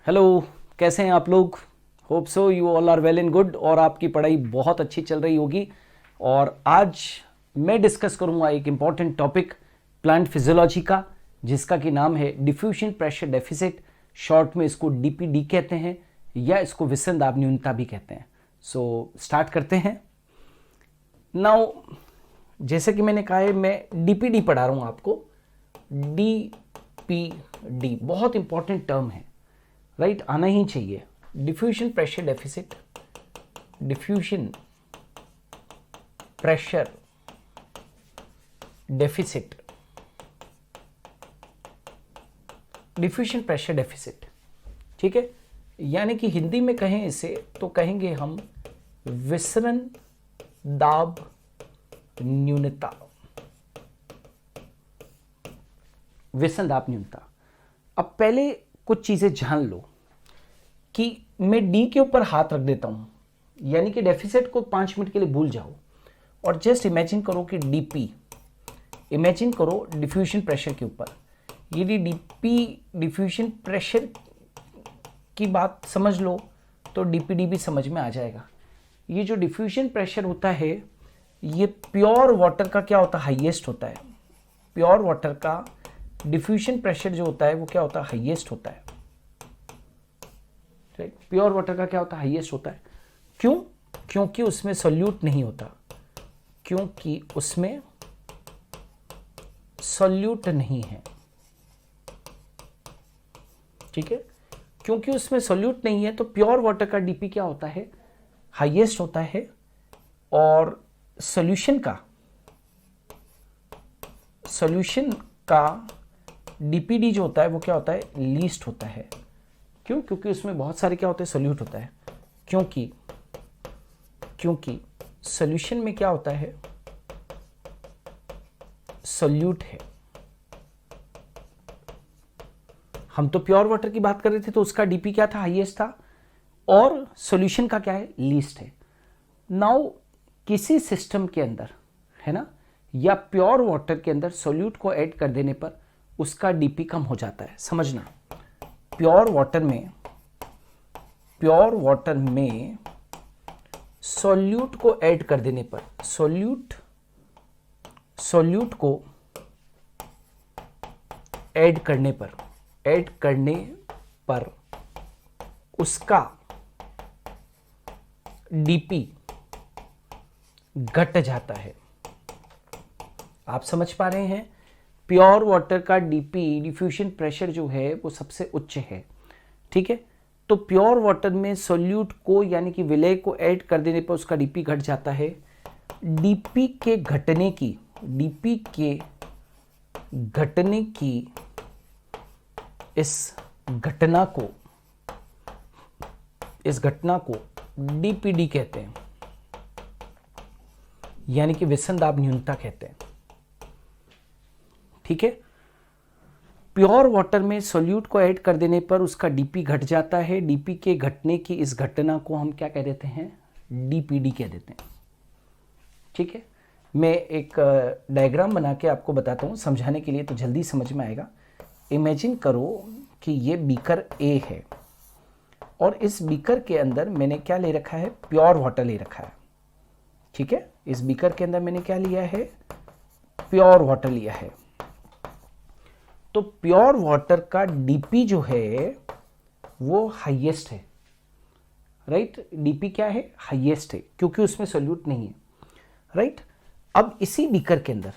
Hello, कैसे हैं आप लोग। Hope so you all are well and good और आपकी पढ़ाई बहुत अच्छी चल रही होगी। और आज मैं डिस्कस करूंगा एक इम्पॉर्टेंट टॉपिक प्लांट फिजियोलॉजी का, जिसका कि नाम है डिफ्यूजन प्रेशर डेफिसिट। शॉर्ट में इसको डीपीडी कहते हैं या इसको विसन दाब न्यूनता भी कहते हैं। सो स्टार्ट करते हैं। नाउ जैसे कि मैंने कहा है, मैं डीपीडी पढ़ा रहा हूं आपको। डीपीडी बहुत इंपॉर्टेंट टर्म है, राइट आना ही चाहिए। Diffusion pressure deficit, diffusion pressure deficit, diffusion pressure deficit, ठीक है। यानी कि हिंदी में कहें इसे तो कहेंगे हम विसरण दाब न्यूनता, विसरण दाब न्यूनता। अब पहले कुछ चीजें जान लो कि मैं डी के ऊपर हाथ रख देता हूं, यानी कि डेफिसिट को 5 मिनट के लिए भूल जाओ और जस्ट इमेजिन करो कि डीपी, इमेजिन करो डिफ्यूजन प्रेशर के ऊपर। यदि डीपी डिफ्यूजन प्रेशर की बात समझ लो तो डीपीडी भी समझ में आ जाएगा। ये जो डिफ्यूजन प्रेशर होता है ये प्योर वाटर का क्या होता है, हाईएस्ट होता है। प्योर वाटर का डिफ्यूजन प्रेशर जो होता है वो क्या होता है, हाईएस्ट होता है। प्योर वाटर का क्या होता है, हाईएस्ट होता है। क्यों? क्योंकि उसमें सॉल्यूट नहीं होता, क्योंकि उसमें सॉल्यूट नहीं है, ठीक है। क्योंकि उसमें सॉल्यूट नहीं है तो प्योर वाटर का डीपी क्या होता है, हाईएस्ट होता है। और सॉल्यूशन का डीपीडी जो होता है वो क्या होता है, लीस्ट होता है। क्यों? क्योंकि उसमें बहुत सारे क्या होते हैं, सॉल्यूट होता है। क्योंकि सॉल्यूशन में क्या होता है, सॉल्यूट है। हम तो प्योर वाटर की बात कर रहे थे तो उसका डीपी क्या था, हाईएस्ट था। और सॉल्यूशन का क्या है, लीस्ट है। नाउ किसी सिस्टम के अंदर है ना, या प्योर वाटर के अंदर सॉल्यूट को ऐड कर देने पर उसका डीपी कम हो जाता है। समझना, प्योर वाटर में सॉल्यूट को ऐड कर देने पर, सॉल्यूट को ऐड करने पर उसका डीपी घट जाता है। आप समझ पा रहे हैं, प्योर वाटर का डीपी डिफ्यूजन प्रेशर जो है वो सबसे उच्च है, ठीक है। तो प्योर वाटर में सॉल्यूट को यानी कि विलय को ऐड कर देने पर उसका डीपी घट जाता है। डीपी के घटने की इस घटना को डीपीडी कहते हैं, यानी कि विसरण दाब न्यूनता कहते हैं, ठीक है। प्योर वाटर में सॉल्यूट को ऐड कर देने पर उसका डीपी घट जाता है। डीपी के घटने की इस घटना को हम क्या कह देते हैं, डीपीडी कह देते हैं, ठीक है। मैं एक डायग्राम बना के आपको बताता हूं समझाने के लिए, तो जल्दी समझ में आएगा। इमेजिन करो कि ये बीकर ए है और इस बीकर के अंदर मैंने क्या ले रखा है, प्योर वाटर ले रखा है, ठीक है। इस बीकर के अंदर मैंने क्या लिया है, प्योर वाटर लिया है। तो प्योर वाटर का डीपी जो है वो हाईएस्ट है, राइट। डीपी क्या है, हाईएस्ट है, क्योंकि उसमें सॉल्यूट नहीं है, राइट। अब इसी बीकर के अंदर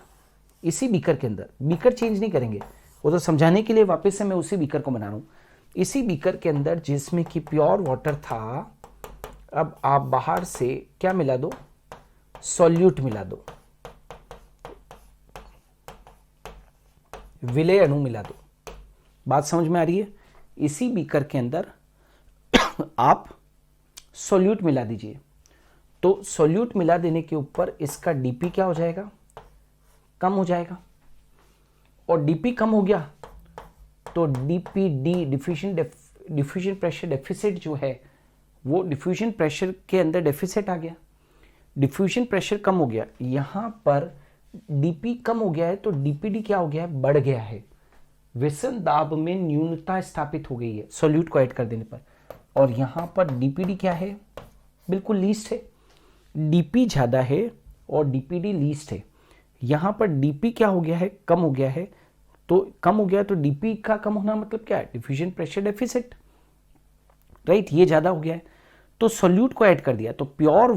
बीकर चेंज नहीं करेंगे, वो तो समझाने के लिए वापस से मैं उसी बीकर को बना रहा हूं। इसी बीकर के अंदर जिसमें कि प्योर वाटर था, अब आप बाहर से क्या मिला दो, सॉल्यूट मिला दो, विलय अणु मिला दो। बात समझ में आ रही है? इसी बीकर के अंदर आप सॉल्यूट मिला दीजिए, तो सॉल्यूट मिला देने के ऊपर इसका डीपी क्या हो जाएगा, कम हो जाएगा। और डीपी कम हो गया तो डीपीडी डिफ्यूजन प्रेशर डेफिसिट जो है वो डिफ्यूजन प्रेशर के अंदर डेफिसिट आ गया। डिफ्यूजन प्रेशर कम हो गया, यहां पर डीपी कम हो गया है तो डीपीडी क्या हो गया है, बढ़ गया है। विषम दाब में न्यूनता स्थापित हो गई है सोल्यूट को ऐड कर देने पर, और यहाँ पर डीपीडी क्या है, बिल्कुल लीस्ट है। डीपी ज़्यादा है और डीपीडी लीस्ट है। यहाँ पर डीपी क्या हो गया है, कम हो गया है, तो कम हो गया, तो डीपी का कम होना मतलब क्या है, डिफ्यूजन प्रेशर डेफिसिट, राइट, ये ज़्यादा हो गया है। तो सोल्यूट को ऐड कर दिया, तो प्योर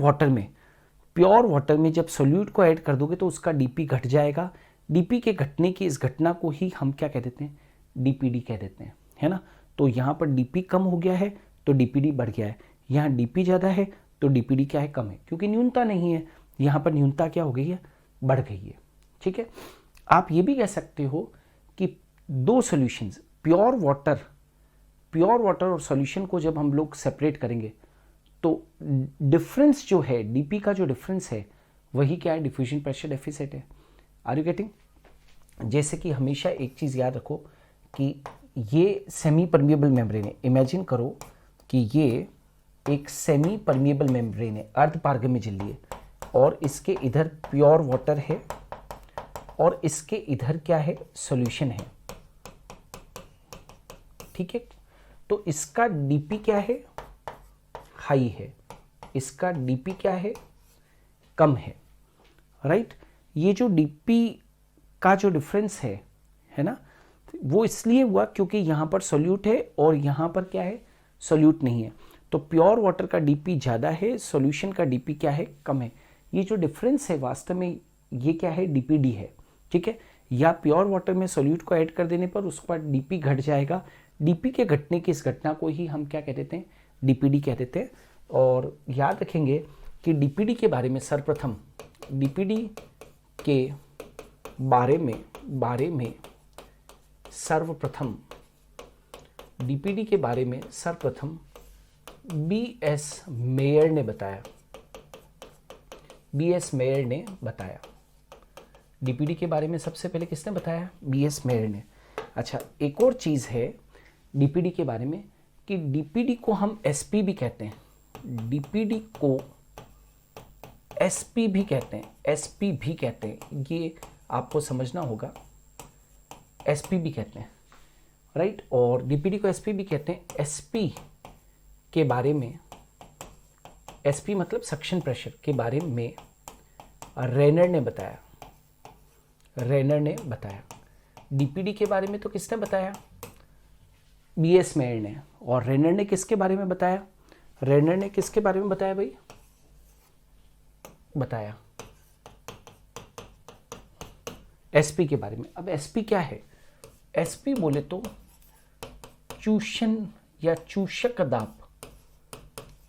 वाटर में जब सोल्यूट को ऐड कर दोगे तो उसका डीपी घट जाएगा। डीपी के घटने की इस घटना को ही हम क्या कह देते हैं, डीपीडी कह देते हैं, है ना। तो यहाँ पर डीपी कम हो गया है तो डीपीडी बढ़ गया है, यहाँ डीपी ज़्यादा है तो डीपीडी क्या है, कम है, क्योंकि न्यूनता नहीं है। यहाँ पर न्यूनता क्या हो गई है, बढ़ गई है। ठीक है, आप ये भी कह सकते हो कि दो सॉल्यूशंस, प्योर वाटर और सॉल्यूशन को जब हम लोग सेपरेट करेंगे तो डिफरेंस जो है, डीपी का जो डिफरेंस है वही क्या है, डिफ्यूजन प्रेशर डेफिसिट है। Are you getting? जैसे कि हमेशा एक चीज़ याद रखो कि ये सेमी परमिएबल मेम्ब्रेन है। इमेजिन करो कि ये एक सेमी परमिएबल मेम्ब्रेन है, अर्धपारगम्य झिल्ली है, और इसके इधर प्योर वाटर है और इसके इधर क्या है, सॉल्यूशन है। ठीक है, तो इसका डीपी क्या है, हाई है, इसका डीपी क्या है, कम है, राइट। ये जो डीपी का जो डिफरेंस है ना, वो इसलिए हुआ क्योंकि यहाँ पर सोल्यूट है और यहाँ पर क्या है, सोल्यूट नहीं है। तो प्योर वाटर का डीपी ज़्यादा है, सॉल्यूशन का डीपी क्या है, कम है। ये जो डिफरेंस है वास्तव में ये क्या है, डीपीडी है। ठीक है, या प्योर वाटर में सोल्यूट को ऐड कर देने पर उसके बाद डीपी घट जाएगा। डीपी के घटने की इस घटना को ही हम क्या कह देते हैं, डीपीडी कह देते हैं। और याद रखेंगे कि डीपीडी के बारे में सर्वप्रथम, डीपीडी के बारे में सर्वप्रथम डीपीडी के बारे में सर्वप्रथम बीएस मेयर ने बताया। बीएस मेयर ने बताया डीपीडी के बारे में सबसे पहले किसने बताया, बीएस मेयर ने। अच्छा, एक और चीज़ है डीपीडी के बारे में कि डीपीडी को हम एसपी भी कहते हैं, डीपीडी को एसपी भी कहते हैं, एसपी भी कहते हैं, ये आपको समझना होगा, एसपी भी कहते हैं, राइट। और डीपीडी को एसपी भी कहते हैं। एसपी के बारे में, एसपी मतलब सक्शन प्रेशर के बारे में रेनर ने बताया, रेनर ने बताया। डीपीडी के बारे में तो किसने बताया, बीएस मेयर ने। और रेनर ने किसके बारे में बताया, रेनर ने किसके बारे में बताया भाई, बताया एसपी के बारे में। अब एसपी क्या है, एसपी बोले तो चूषण या चूषक दाब,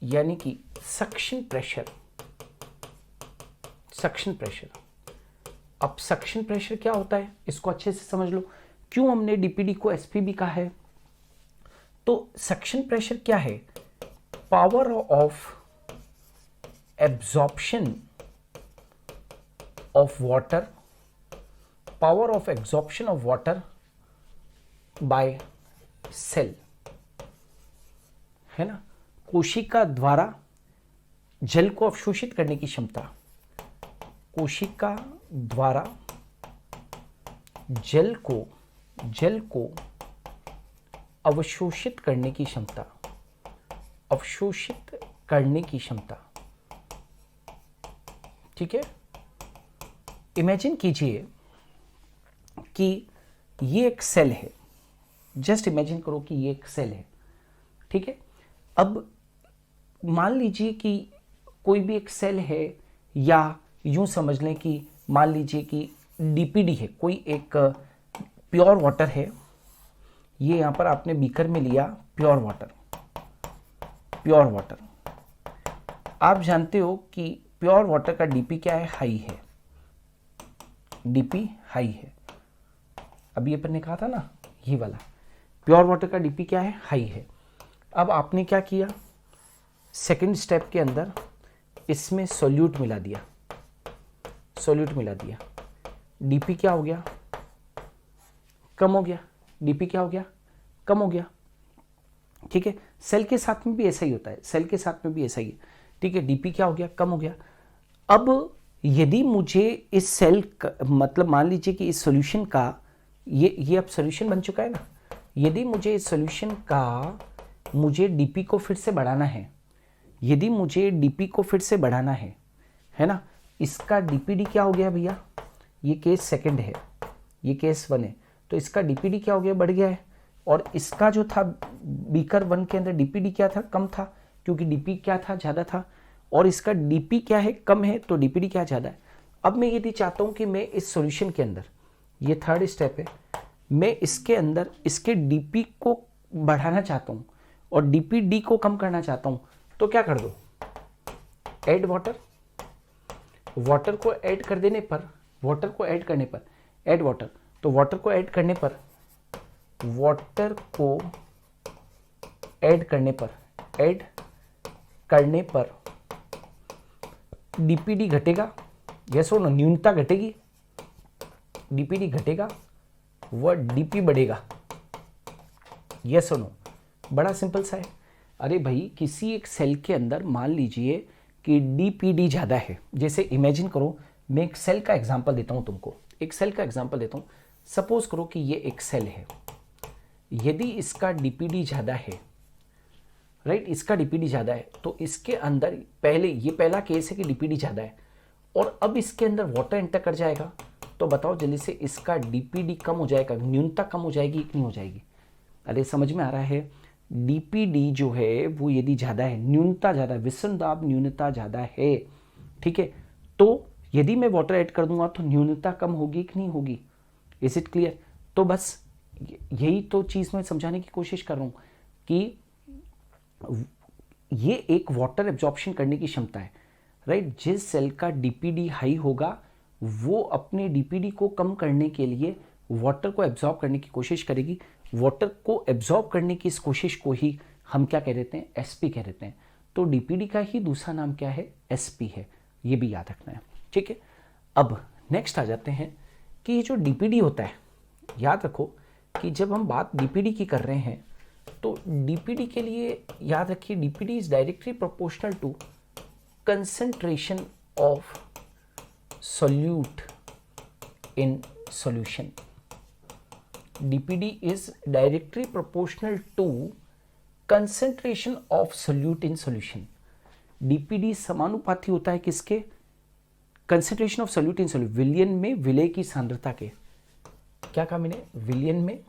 यानी कि सक्शन प्रेशर, सक्शन प्रेशर। अब सक्शन प्रेशर क्या होता है इसको अच्छे से समझ लो, क्यों हमने डीपीडी को एसपी भी कहा है। तो सक्शन प्रेशर क्या है, power of absorption of water, power of absorption of water by cell, है ना। कोशिका द्वारा जल को अवशोषित करने की क्षमता, कोशिका द्वारा जल को अवशोषित करने की क्षमता, अवशोषित करने की क्षमता। ठीक है, इमेजिन कीजिए कि ये एक सेल है, जस्ट इमेजिन करो कि ये एक सेल है। ठीक है, अब मान लीजिए कि कोई भी एक सेल है, या यूं समझ लें कि मान लीजिए कि डीपीडी है, कोई एक प्योर वाटर है, ये यहाँ पर आपने बीकर में लिया प्योर वाटर, प्योर वाटर। आप जानते हो कि प्योर वाटर का डीपी क्या है, हाई है, डीपी हाई है। अभी अपन ने कहा था ना, ये वाला प्योर वाटर का डीपी क्या है, हाई है। अब आपने क्या किया, सेकंड स्टेप के अंदर इसमें सोल्यूट मिला दिया, सोल्यूट मिला दिया, डीपी क्या हो गया, कम हो गया, डीपी क्या हो गया, कम हो गया। ठीक है, सेल के साथ में भी ऐसा ही होता है, सेल के साथ में भी ऐसा ही है। ठीक है, डीपी क्या हो गया, कम हो गया। अब यदि मुझे इस सेल मतलब मान लीजिए कि इस सॉल्यूशन का ये अब सोल्यूशन बन चुका है ना। यदि मुझे इस सोल्यूशन का मुझे डीपी को फिर से बढ़ाना है, यदि मुझे डीपी को फिर से बढ़ाना है ना, इसका डीपीडी क्या हो गया भैया, ये केस सेकंड है, ये केस 1 है, तो इसका डीपीडी क्या हो गया, बढ़ गया है। और इसका जो था बीकर 1 के अंदर डीपीडी क्या था, कम था, क्योंकि डीपी क्या था, ज़्यादा था, और इसका डीपी क्या है, कम है, तो डीपीडी क्या ज़्यादा है। अब मैं यदि चाहता हूँ कि मैं इस सॉल्यूशन के अंदर, ये थर्ड स्टेप है, मैं इसके अंदर इसके डीपी को बढ़ाना चाहता हूँ और डीपीडी को कम करना चाहता हूँ, तो क्या कर दो, ऐड वाटर, वाटर को ऐड कर देने पर, वाटर को ऐड करने पर, ऐड वाटर, तो वाटर को ऐड करने पर, वाटर को ऐड करने पर, ऐड करने पर डीपीडी घटेगा, यस और नो, न्यूनता घटेगी, डीपीडी घटेगा व डीपी बढ़ेगा, यस और नो। बड़ा सिंपल सा है। अरे भाई किसी एक सेल के अंदर मान लीजिए कि डीपीडी ज़्यादा है, जैसे इमेजिन करो, मैं एक सेल का एग्जांपल देता हूँ तुमको, एक सेल का एग्जांपल देता हूँ। सपोज करो कि ये एक सेल है, यदि इसका डीपीडी ज़्यादा है, राइट, इसका डीपीडी ज़्यादा है, तो इसके अंदर पहले, ये पहला केस है कि डीपीडी ज़्यादा है, और अब इसके अंदर वाटर एंटर कर जाएगा, तो बताओ जल्दी से, इसका डीपीडी कम हो जाएगा, न्यूनता कम हो जाएगी कि नहीं हो जाएगी। अरे समझ में आ रहा है, डीपीडी जो है वो यदि ज़्यादा है, न्यूनता ज़्यादा, विषम दाब न्यूनता ज़्यादा है, ठीक है, तो यदि मैं वाटर ऐड कर दूंगा तो न्यूनता कम होगी कि नहीं होगी, इज इट क्लियर। तो बस यही तो चीज़ मैं समझाने की कोशिश कर रहा हूँ कि ये एक वाटर एब्जॉर्प्शन करने की क्षमता है, राइट। जिस सेल का डीपीडी हाई होगा वो अपने डीपीडी को कम करने के लिए वाटर को एब्जॉर्ब करने की कोशिश करेगी, वाटर को एब्जॉर्ब करने की इस कोशिश को ही हम क्या कह देते हैं, एसपी कह देते हैं। तो डीपीडी का ही दूसरा नाम क्या है, एसपी है, ये भी याद रखना है, ठीक है। अब नेक्स्ट आ जाते हैं कि ये जो डीपीडी होता है, याद रखो कि जब हम बात डीपीडी की कर रहे हैं तो डीपीडी के लिए याद रखिए, DPD is directly proportional to concentration of solute in solution. DPD is directly proportional to concentration of solute in solution. DPD समानुपाती होता है किसके, concentration of solute in solute, विलयन में विलय की सांद्रता के, क्या कहा मैंने, विलयन में,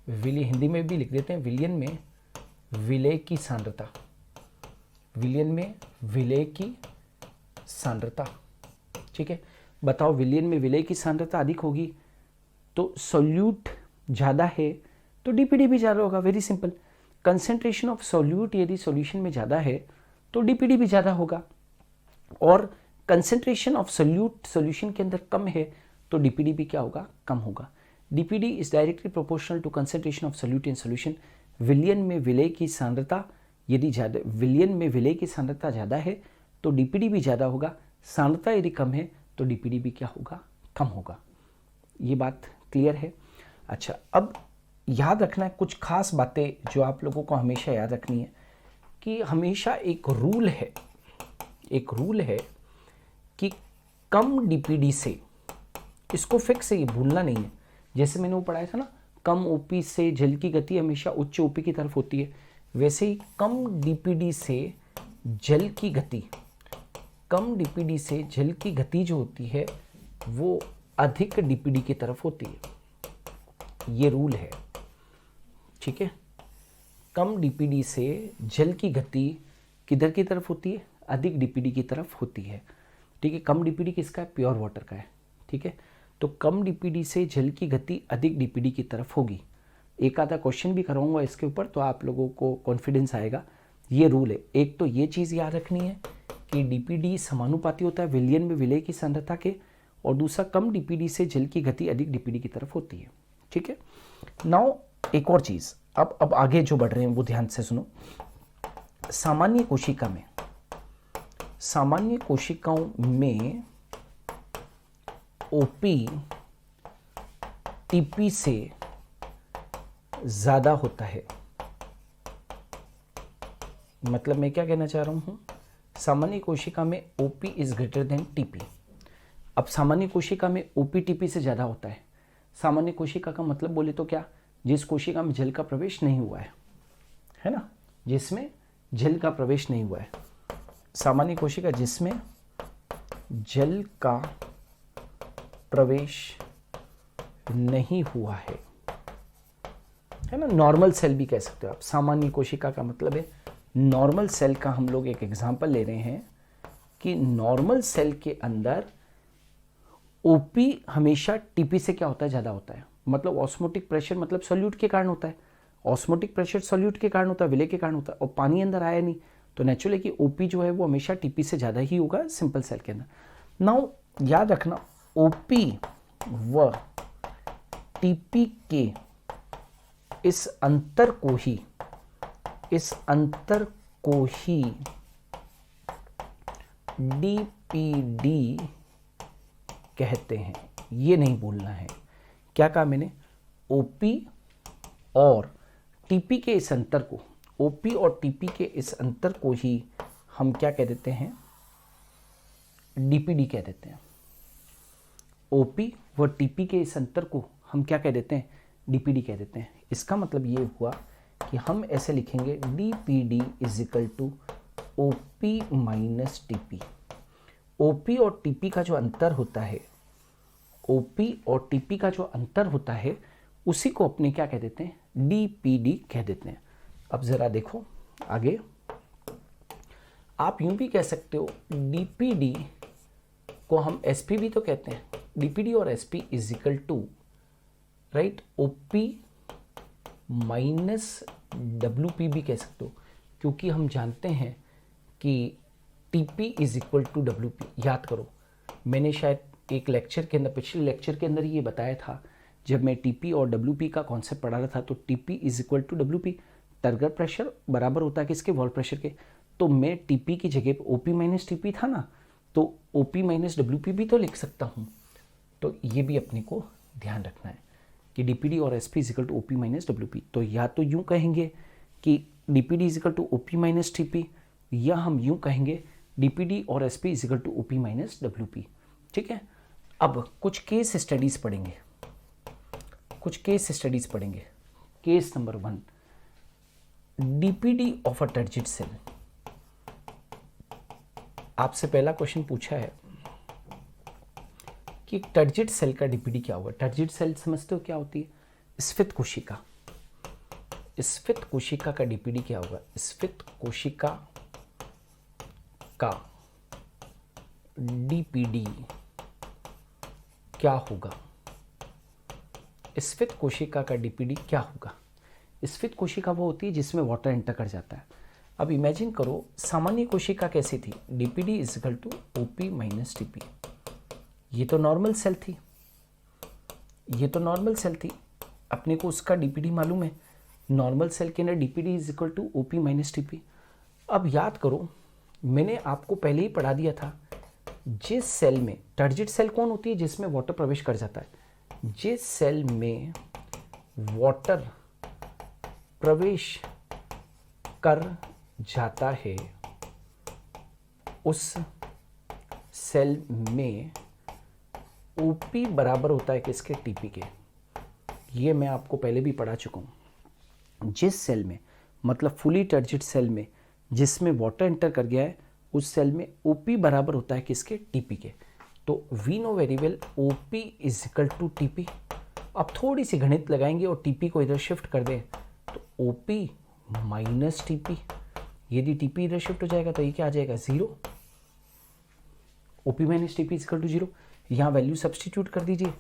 विलय हिंदी में भी लिख देते हैं, विलयन में विलय की सांद्रता, विलयन में विलय की सांद्रता, ठीक है। बताओ विलयन में विलय की सांद्रता अधिक होगी तो सोल्यूट ज़्यादा है तो डीपीडी भी ज़्यादा होगा, very simple. Concentration of solute यदि सॉल्यूशन में ज़्यादा है तो डीपीडी भी ज़्यादा होगा, और कंसेंट्रेशन ऑफ सोल्यूट सॉल्यूशन के अंदर कम है तो डीपीडी भी क्या होगा, कम होगा। DPD is directly proportional to concentration of solute in solution. विलयन में विलय की सांद्रता यदि ज़्यादा, विलयन में विलय की सांद्रता ज़्यादा है तो डीपीडी भी ज़्यादा होगा, सांद्रता यदि कम है तो डीपीडी भी क्या होगा, कम होगा। ये बात क्लियर है। अच्छा, अब याद रखना है कुछ खास बातें जो आप लोगों को हमेशा याद रखनी है कि हमेशा एक रूल है, एक रूल है कि कम डीपीडी से, इसको फिक्स है, ये भूलना नहीं है। जैसे मैंने वो पढ़ाया था ना, कम ओपी से जल की गति हमेशा उच्च ओपी की तरफ होती है, वैसे ही कम डीपीडी से जल की गति, कम डीपीडी से जल की गति जो होती है वो अधिक डीपीडी की तरफ होती है, ये रूल है, ठीक है। कम डीपीडी से जल की गति किधर की तरफ होती है, अधिक डीपीडी की तरफ होती है, ठीक है। कम डीपीडी किसका है, प्योर वाटर का है, ठीक है। तो कम डीपीडी से जल की गति अधिक डीपीडी की तरफ होगी। एक आधा क्वेश्चन भी कराऊंगा इसके ऊपर तो आप लोगों को कॉन्फिडेंस आएगा। ये रूल है। एक तो ये चीज़ याद रखनी है कि डीपीडी समानुपाती होता है विलयन में विलय की सांद्रता के, और दूसरा कम डीपीडी से जल की गति अधिक डीपीडी की तरफ होती है, ठीक है। नाउ एक और चीज़, अब आगे जो बढ़ रहे हैं वो ध्यान से सुनो। सामान्य कोशिका में, सामान्य कोशिकाओं में ओपी टीपी से ज़्यादा होता है। मतलब मैं क्या कहना चाह रहा हूँ, सामान्य कोशिका में OP is greater than TP. अब सामान्य कोशिका में ओपी टीपी से ज़्यादा होता है, सामान्य कोशिका का मतलब बोले तो क्या, जिस कोशिका में जल का प्रवेश नहीं हुआ है ना, जिसमें जल का प्रवेश नहीं हुआ है। सामान्य कोशिका जिसमें जल का प्रवेश नहीं हुआ है ना, नॉर्मल सेल भी कह सकते हो आप। सामान्य कोशिका का मतलब है नॉर्मल सेल का। हम लोग एक एग्जांपल ले रहे हैं कि नॉर्मल सेल के अंदर ओपी हमेशा टीपी से क्या होता है, ज़्यादा होता है। मतलब ऑस्मोटिक प्रेशर मतलब सॉल्यूट के कारण होता है, ऑस्मोटिक प्रेशर सॉल्यूट के कारण होता है, विलय के कारण होता है, और पानी अंदर आया नहीं, तो नेचुरल है कि ओपी जो है वो हमेशा टीपी से ज़्यादा ही होगा सिंपल सेल के अंदर। नाउ याद रखना, ओपी व टीपी के इस अंतर को ही डीपीडी कहते हैं। ये नहीं भूलना है। क्या कहा मैंने, ओपी और टीपी के इस अंतर को, ओपी और टीपी के इस अंतर को ही हम क्या कह देते हैं, डीपीडी कह देते हैं। ओपी व टीपी के इस अंतर को हम क्या कह देते हैं, डीपीडी कह देते हैं। इसका मतलब ये हुआ कि हम ऐसे लिखेंगे DPD is equal to OP minus TP. OP और टीपी का जो अंतर होता है, ओपी और टीपी का जो अंतर होता है उसी को अपने क्या कह देते हैं, डीपीडी कह देते हैं। अब जरा देखो आगे, आप यूं भी कह सकते हो डीपीडी को हम एसपी भी तो कहते हैं। डीपीडी और SP is equal to right OP minus WP भी कह सकते हो, क्योंकि हम जानते हैं कि TP is equal to WP. याद करो, मैंने शायद एक लेक्चर के अंदर, पिछले लेक्चर के अंदर ये बताया था, जब मैं टीपी और डब्ल्यूपी का कॉन्सेप्ट पढ़ा रहा था, तो TP is equal to WP, turgor pressure बराबर होता है किसके, वॉल प्रेशर के। तो मैं टीपी की जगह पे ओपी माइनस टीपी था ना, तो ओपी माइनस डब्ल्यूपी भी तो लिख सकता हूँ। तो ये भी अपने को ध्यान रखना है कि डीपीडी और SP is equal to OP minus WP. तो या तो यूँ कहेंगे कि DPD is equal to OP minus TP, या हम यूँ कहेंगे डीपीडी और SP is equal to OP minus WP. ठीक है, अब कुछ केस स्टडीज पढ़ेंगे, case number 1, DPD of a turgid cell. आपसे पहला क्वेश्चन पूछा है कि टर्जिड सेल का डीपीडी क्या होगा। टर्जिड सेल समझते हो क्या होती है, स्फीत कोशिका। स्फीत कोशिका का डीपीडी क्या होगा, स्फीत कोशिका का डीपीडी क्या होगा, स्फीत कोशिका का डीपीडी क्या होगा। स्फीत कोशिका वो होती है जिसमें वाटर एंटर कर जाता है। अब इमेजिन करो सामान्य कोशिका कैसी थी, DPD is equal to OP minus TP. ये तो नॉर्मल सेल थी, अपने को उसका डीपीडी मालूम है। नॉर्मल सेल के अंदर DPD is equal to OP minus TP. अब याद करो, मैंने आपको पहले ही पढ़ा दिया था, जिस सेल में टर्जिड सेल कौन होती है, जिसमें वाटर प्रवेश कर जाता है। जिस सेल में वाटर प्रवेश कर जाता है उस सेल में ओपी बराबर होता है किसके, टीपी के। ये मैं आपको पहले भी पढ़ा चुका हूँ। जिस सेल में, मतलब फुली टर्जिड सेल में जिसमें वाटर एंटर कर गया है, उस सेल में ओपी बराबर होता है किसके, टीपी के। तो we know very well OP is equal to TP. अब थोड़ी सी गणित लगाएंगे और टीपी को इधर शिफ्ट कर दें, तो ओपी माइनस टीपी। यदि टीपी इधर शिफ्ट हो जाएगा तो ये क्या आ जाएगा, 0। OP minus TP is equal to 0। यहाँ वैल्यू सब्सटीट्यूट कर दीजिए,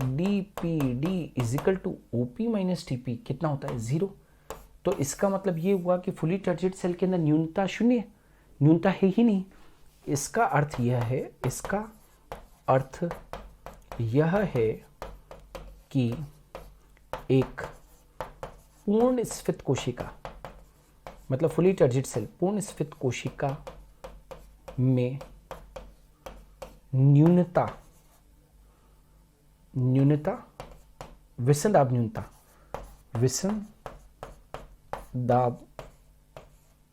DPD is equal to OP minus TP कितना होता है, 0। तो इसका मतलब ये हुआ कि फुली टर्जिड सेल के अंदर न्यूनता 0, न्यूनता है ही नहीं। इसका अर्थ यह है कि एक पूर्ण स्फीत कोशिका, मतलब फुली टर्जिड सेल, पूर्ण स्फीत कोशिका में न्यूनता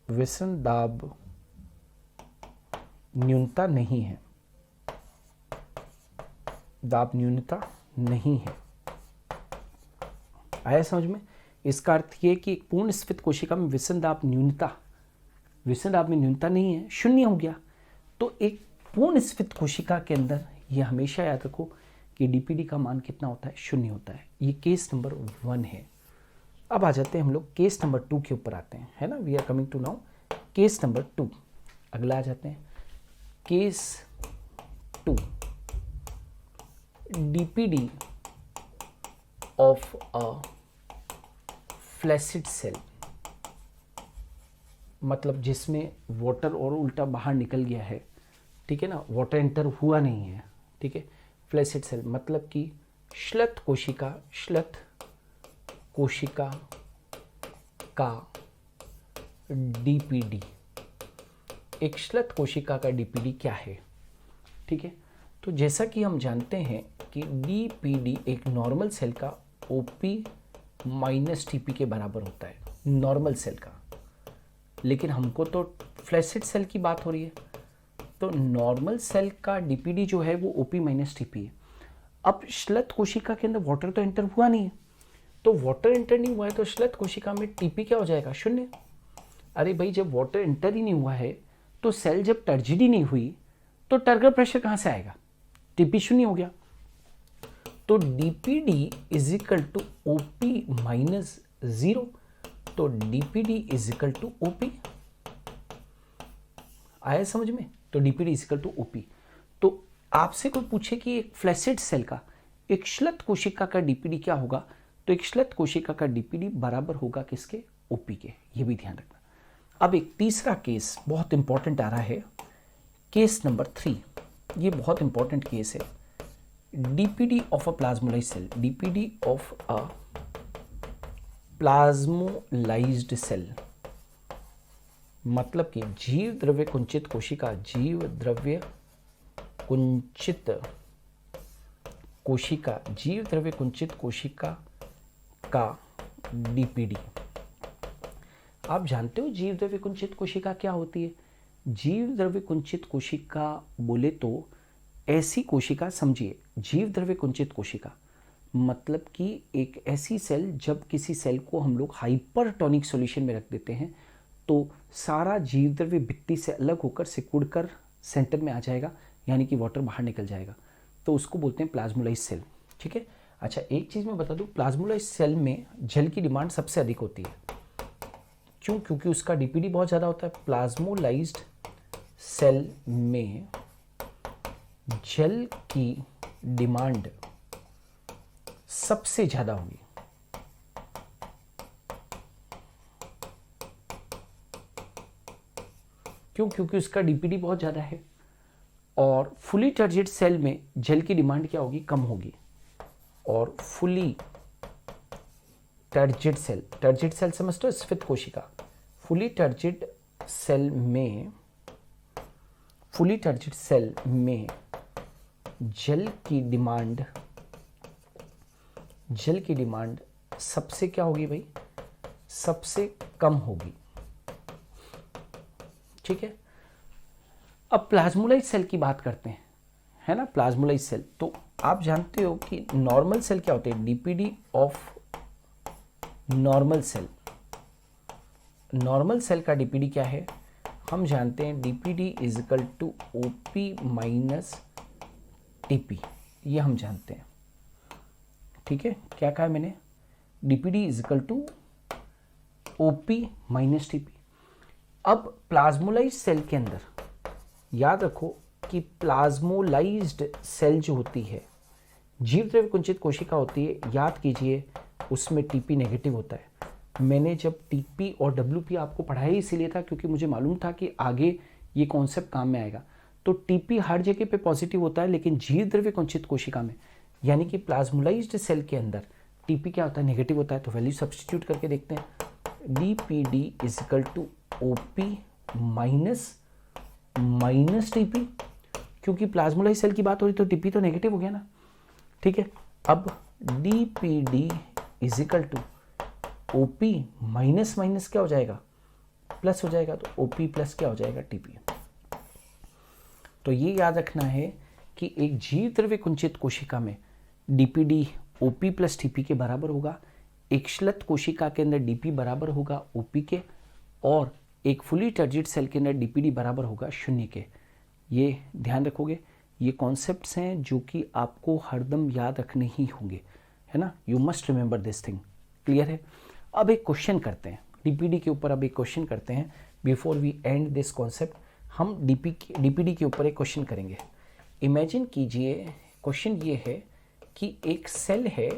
विषम दाब न्यूनता नहीं है, दाब न्यूनता नहीं है। आया समझ में? इसका अर्थ ये कि एक पूर्ण स्फीत कोशिका में विषम दाब में न्यूनता नहीं है, शून्य हो गया। तो एक पूर्ण स्फीत कोशिका के अंदर ये हमेशा याद रखो कि डीपीडी का मान कितना होता है, शून्य होता है। ये केस नंबर 1 है। अब आ जाते हैं हम लोग केस नंबर 2 के ऊपर आते हैं, है ना। We are coming to now case number 2। अगला आ जाते हैं case 2, DPD of a flaccid cell, मतलब जिसमें वाटर और उल्टा बाहर निकल गया है, ठीक है ना, वाटर एंटर हुआ नहीं है, ठीक है। फ्लैसिड सेल मतलब कि श्लथ कोशिका का डीपीडी, एक श्लथ कोशिका का डीपीडी क्या है, ठीक है। तो जैसा कि हम जानते हैं कि डीपीडी एक नॉर्मल सेल का ओपी माइनस टीपी के बराबर होता है, नॉर्मल सेल का। लेकिन हमको तो फ्लैसिड सेल की बात हो रही है, तो नॉर्मल सेल का डीपीडी जो है वो ओपी माइनस टीपी है। अब श्लथ कोशिका के अंदर वाटर तो एंटर हुआ नहीं है, तो वाटर एंटर नहीं हुआ है तो श्लथ कोशिका में टीपी क्या हो जाएगा, शून्य। अरे भाई, जब वाटर एंटर ही नहीं हुआ है तो सेल जब टर्जिड ही नहीं हुई तो टर्गर प्रेशर कहाँ से आएगा, टीपी शून्य हो गया। तो DPD is equal to OP minus 0, तो DPD is equal to OP. आया समझ में? तो DPD is equal to OP. तो आपसे कोई पूछे कि एक फ्लैसिड सेल का, एक श्लथ कोशिका का डीपीडी क्या होगा, तो एक श्लथ कोशिका का डीपीडी बराबर होगा किसके, ओपी के। ये भी ध्यान रखना। अब एक तीसरा केस बहुत इंपॉर्टेंट आ रहा है, केस नंबर 3। ये बहुत इंपॉर्टेंट केस है, DPD of a plasmolysed cell, DPD of a plasmolysed cell, मतलब कि जीव द्रव्य कुंचित कोशिका, जीव द्रव्य कुंचित कोशिका का डीपीडी। आप जानते हो जीव द्रव्य कुंचित कोशिका क्या होती है? जीव द्रव्य कुंचित कोशिका बोले तो ऐसी कोशिका, समझिए, जीव द्रव्य कुंचित कोशिका मतलब कि एक ऐसी सेल, जब किसी सेल को हम लोग हाइपरटोनिक सॉल्यूशन में रख देते हैं तो सारा जीव द्रव्य भित्ति से अलग होकर सिकुड़कर सेंटर में आ जाएगा, यानी कि वाटर बाहर निकल जाएगा, तो उसको बोलते हैं प्लाज्मोलाइज्ड सेल, ठीक है। अच्छा, एक चीज़ मैं बता दूं, प्लाज्मोलाइज्ड सेल में जल की डिमांड सबसे अधिक होती है। क्यों? क्योंकि उसका डीपीडी बहुत ज़्यादा होता है। प्लाज्मोलाइज्ड सेल में जल की डिमांड सबसे ज़्यादा होगी। क्यों? क्योंकि उसका डीपीडी बहुत ज़्यादा है। और फुली टर्जिड सेल में जल की डिमांड क्या होगी, कम होगी। और फुली टर्जिड सेल समझते हो, स्फीत कोशिका। फुली टर्जिड सेल में जल की डिमांड सबसे क्या होगी भाई, सबसे कम होगी, ठीक है। अब प्लाज्मोलाइज्ड सेल की बात करते हैं, है ना। प्लाज्मोलाइज्ड सेल, तो आप जानते हो कि नॉर्मल सेल क्या होते हैं, डीपीडी ऑफ नॉर्मल सेल का डीपीडी क्या है, हम जानते हैं DPD is equal to OP minus TP, ये हम जानते हैं, ठीक है। क्या कहा मैंने, DPD is equal to OP minus TP. अब प्लाज्मोलाइज्ड सेल के अंदर याद रखो कि प्लाज्मोलाइज्ड सेल जो होती है, जीव द्रव्य कुंचित कोशिका होती है, याद कीजिए उसमें टीपी नेगेटिव होता है। मैंने जब टीपी और डब्ल्यूपी आपको पढ़ाया इसलिए था क्योंकि मुझे मालूम था कि आगे ये कॉन्सेप्ट काम में आएगा। तो टीपी हर जगह पे पॉजिटिव होता है, लेकिन जीव द्रव्य कुंचित कोशिका में, यानी कि प्लाज्मोलाइज्ड सेल के अंदर टीपी क्या होता है, नेगेटिव होता है। तो वैल्यू सब्स्टिट्यूट करके देखते हैं, DPD is equal to OP minus TP, क्योंकि प्लाज्मोलाइज्ड सेल की बात हो रही तो टीपी तो नेगेटिव हो गया ना, ठीक है। अब DPD is equal to OP minus क्या हो जाएगा, प्लस हो जाएगा, तो ओपी प्लस क्या हो जाएगा, टीपी। तो ये याद रखना है कि एक जीव द्रव्य कुंचित कोशिका में डीपीडी ओपी प्लस टीपी के बराबर होगा, एक श्वेत कोशिका के अंदर डीपी बराबर होगा ओपी के, और एक फुली टर्जिड सेल के अंदर डीपीडी बराबर होगा 0 के। ये ध्यान रखोगे, ये कॉन्सेप्ट्स हैं जो कि आपको हरदम याद रखने ही होंगे, है ना। You must remember this thing, clear है। अब एक क्वेश्चन करते हैं डीपीडी के ऊपर, अब एक क्वेश्चन करते हैं before we end this concept. हम डीपीडी के ऊपर एक क्वेश्चन करेंगे। इमेजिन कीजिए, क्वेश्चन ये है कि एक सेल है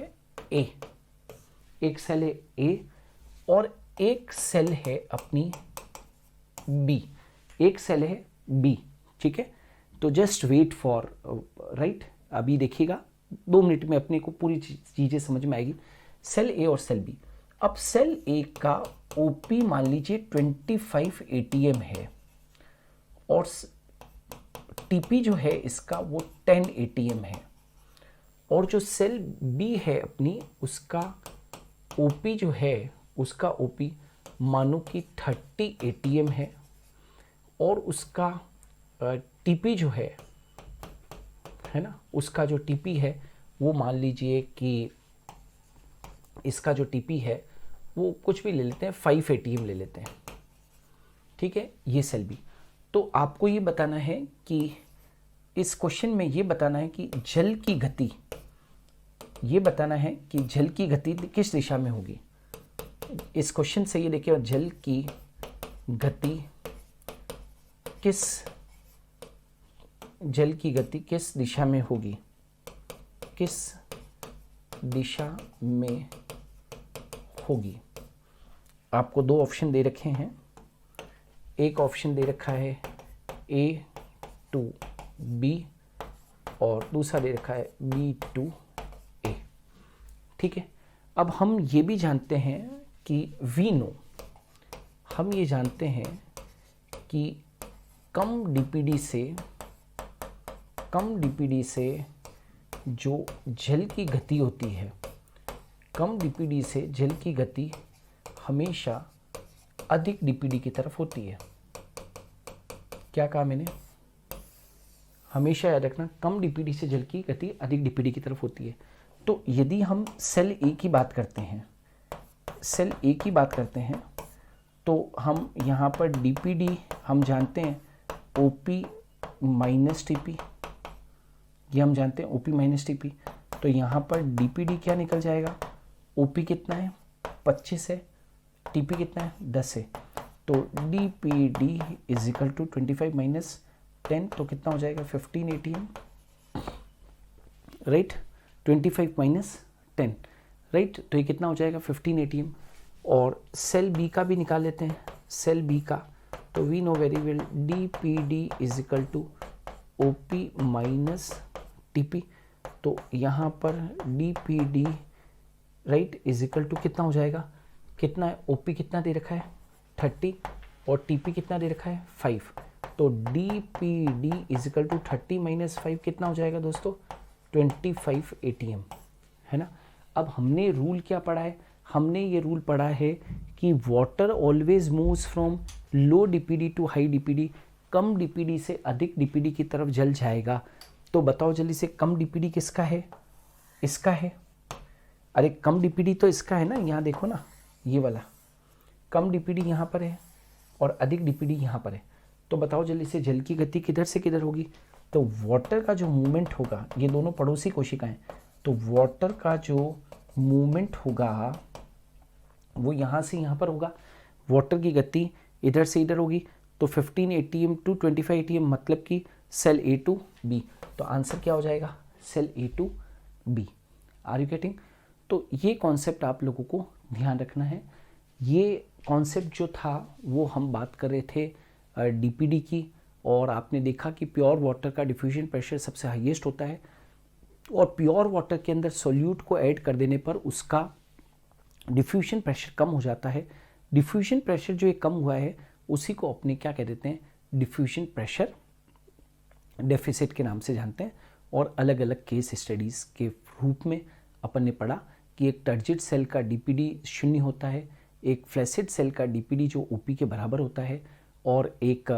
ए, एक सेल है ए और एक सेल है अपनी बी, एक सेल है बी, ठीक है। तो जस्ट वेट फॉर राइट, अभी देखिएगा 2 मिनट में अपने को पूरी चीज़ें समझ में आएगी। सेल ए और सेल बी, अब सेल ए का ओपी मान लीजिए 25 एटीएम है और टीपी जो है इसका वो 10 एटीएम है, और जो सेल बी है अपनी उसका ओपी जो है, उसका ओपी मानो कि 30 एटीएम है, और उसका टीपी जो है ना, उसका जो टीपी है वो मान लीजिए कि इसका जो टीपी है वो कुछ भी ले लेते हैं, 5 एटीएम ले लेते हैं, ठीक है। ये सेल बी। तो आपको ये बताना है कि इस क्वेश्चन में ये बताना है कि जल की गति, ये बताना है कि जल की गति किस दिशा में होगी। इस क्वेश्चन से ये देखिए, जल की गति किस दिशा में होगी, किस दिशा में होगी। आपको 2 ऑप्शन दे रखे हैं, एक ऑप्शन दे रखा है A to B और दूसरा दे रखा है B to A, ठीक है। अब हम ये भी जानते हैं कि वी नो, हम ये जानते हैं कि कम डीपीडी से जो जल की गति होती है, कम डीपीडी से जल की गति हमेशा अधिक डीपीडी की तरफ होती है। क्या कहा मैंने? हमेशा याद रखना, कम डीपीडी से जल की गति अधिक डीपीडी की तरफ होती है। तो यदि हम सेल ए की बात करते हैं, सेल ए की बात करते हैं, तो हम यहाँ पर डीपीडी हम जानते हैं ओपी माइनस टीपी, ये हम जानते हैं ओपी माइनस टीपी। तो यहाँ पर डीपीडी क्या निकल जाएगा, ओपी कितना है 25 है, टीपी कितना है 10 है। तो DPD is equal to 25 minus 10, तो कितना हो जाएगा 15 एटीएम, राइट। 25 minus 10, right. तो ये कितना हो जाएगा 15 एटीएम। और सेल बी का भी निकाल लेते हैं, सेल बी का। तो we know very well DPD is equal to OP minus TP. तो यहाँ पर DPD right is equal to कितना हो जाएगा, कितना है, ओपी कितना दे रखा है 30 और टीपी कितना दे रखा है 5। तो DPD is equal to 30 minus 5 कितना हो जाएगा दोस्तों 25 एटीएम, है ना। अब हमने रूल क्या पढ़ा है, हमने ये रूल पढ़ा है कि water always moves from low DPD to high DPD, कम डीपीडी से अधिक डीपीडी की तरफ जल जाएगा। तो बताओ जल्दी से, कम डीपीडी किसका है, इसका है। अरे कम डीपीडी तो इसका है ना, यहाँ देखो ना, ये वाला कम डीपीडी यहाँ पर है और अधिक डीपीडी यहाँ पर है। तो बताओ जल्दी से, जल की गति किधर से किधर होगी। तो वाटर का जो मूवमेंट होगा, ये दोनों पड़ोसी कोशिकाएं, तो वाटर का जो मूवमेंट होगा वो यहाँ से यहाँ पर होगा। वाटर की गति इधर से इधर होगी। तो 15 एटीएम टू 25 एटीएम मतलब कि सेल ए टू बी। तो आंसर क्या हो जाएगा, cell A to B. Are you getting? तो ये कॉन्सेप्ट आप लोगों को ध्यान रखना है। ये कॉन्सेप्ट जो था वो हम बात कर रहे थे डीपीडी की, और आपने देखा कि प्योर वाटर का डिफ्यूजन प्रेशर सबसे हाईएस्ट होता है, और प्योर वाटर के अंदर सोल्यूट को ऐड कर देने पर उसका डिफ्यूजन प्रेशर कम हो जाता है। डिफ्यूजन प्रेशर जो ये कम हुआ है उसी को अपने क्या कह देते हैं, डिफ्यूजन प्रेशर डेफिसिट के नाम से जानते हैं। और अलग अलग केस स्टडीज़ के रूप में अपन ने पढ़ा कि एक टर्जिड सेल का डीपीडी 0 होता है, एक फ्लैसिड सेल का डीपीडी जो ओपी के बराबर होता है, और एक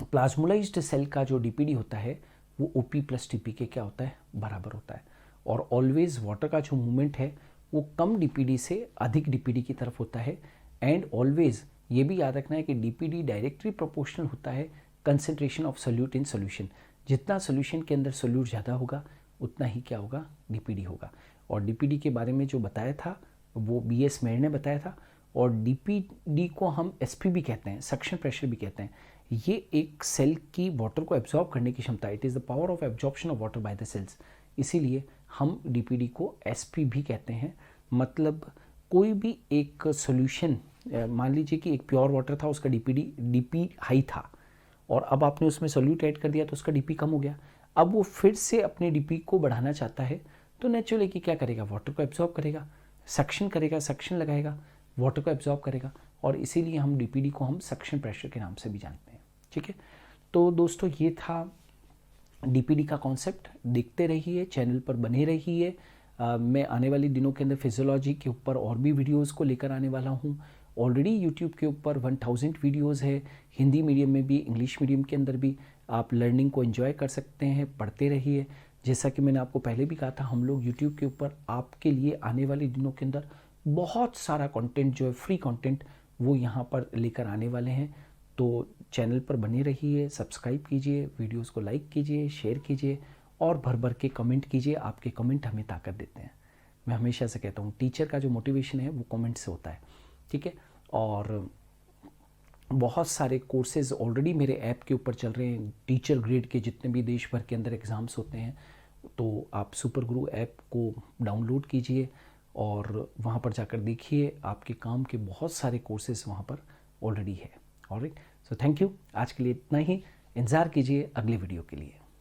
प्लाज्मोलाइज्ड सेल का जो डीपीडी होता है वो ओपी प्लस टीपी के क्या होता है, बराबर होता है। और ऑलवेज वाटर का जो मूवमेंट है वो कम डीपीडी से अधिक डीपीडी की तरफ होता है। एंड ऑलवेज ये भी याद रखना है कि डीपीडी डायरेक्टली प्रोपोर्शनल होता है concentration of solute in solution. जितना सोल्यूशन के अंदर सोल्यूट ज़्यादा होगा उतना ही क्या होगा, डीपीडी होगा। और डीपीडी के बारे में जो बताया था वो BS मेयर ने बताया था। और डीपीडी को हम SP भी कहते हैं, सक्शन प्रेशर भी कहते हैं। ये एक सेल की वाटर को एब्जॉर्ब करने की क्षमता, it is the power of absorption of water by the cells, इसीलिए हम डीपीडी को SP भी कहते हैं। मतलब कोई भी एक सॉल्यूशन, मान लीजिए कि एक प्योर वाटर था, उसका डीपी हाई था और अब आपने उसमें सोल्यूट ऐड कर दिया तो उसका डीपी कम हो गया। अब वो फिर से अपने डीपी को बढ़ाना चाहता है तो नेचुरली कि क्या करेगा, वाटर को एब्जॉर्ब करेगा, सक्शन करेगा, सक्शन लगाएगा, वाटर को एब्जॉर्ब करेगा। और इसीलिए हम डीपीडी को हम सक्शन प्रेशर के नाम से भी जानते हैं। ठीक है, तो दोस्तों ये था डीपीडी का कॉन्सेप्ट। देखते रहिए, चैनल पर बने रहिए। मैं आने वाले दिनों के अंदर फिजियोलॉजी के ऊपर और भी वीडियोस को लेकर आने वाला हूँ। ऑलरेडी यूट्यूब के ऊपर 1000 वीडियोस है, हिंदी मीडियम में भी, इंग्लिश मीडियम के अंदर भी। आप लर्निंग को एंजॉय कर सकते हैं, पढ़ते रहिए। जैसा कि मैंने आपको पहले भी कहा था, हम लोग यूट्यूब के ऊपर आपके लिए आने वाले दिनों के अंदर बहुत सारा कंटेंट जो है, फ्री कंटेंट, वो यहाँ पर लेकर आने वाले हैं। तो चैनल पर बने रहिए, सब्सक्राइब कीजिए, वीडियोस को लाइक कीजिए, शेयर कीजिए और भर भर के कमेंट कीजिए। आपके कमेंट हमें ताकत देते हैं। मैं हमेशा से कहता हूँ, टीचर का जो मोटिवेशन है वो कमेंट से होता है। ठीक है, और बहुत सारे कोर्सेज ऑलरेडी मेरे ऐप के ऊपर चल रहे हैं। टीचर ग्रेड के जितने भी देश भर के अंदर एग्ज़ाम्स होते हैं, तो आप सुपर गुरु ऐप को डाउनलोड कीजिए और वहाँ पर जाकर देखिए, आपके काम के बहुत सारे कोर्सेज वहाँ पर ऑलरेडी है। Alright, so thank you. आज के लिए इतना ही। इंतज़ार कीजिए अगले वीडियो के लिए।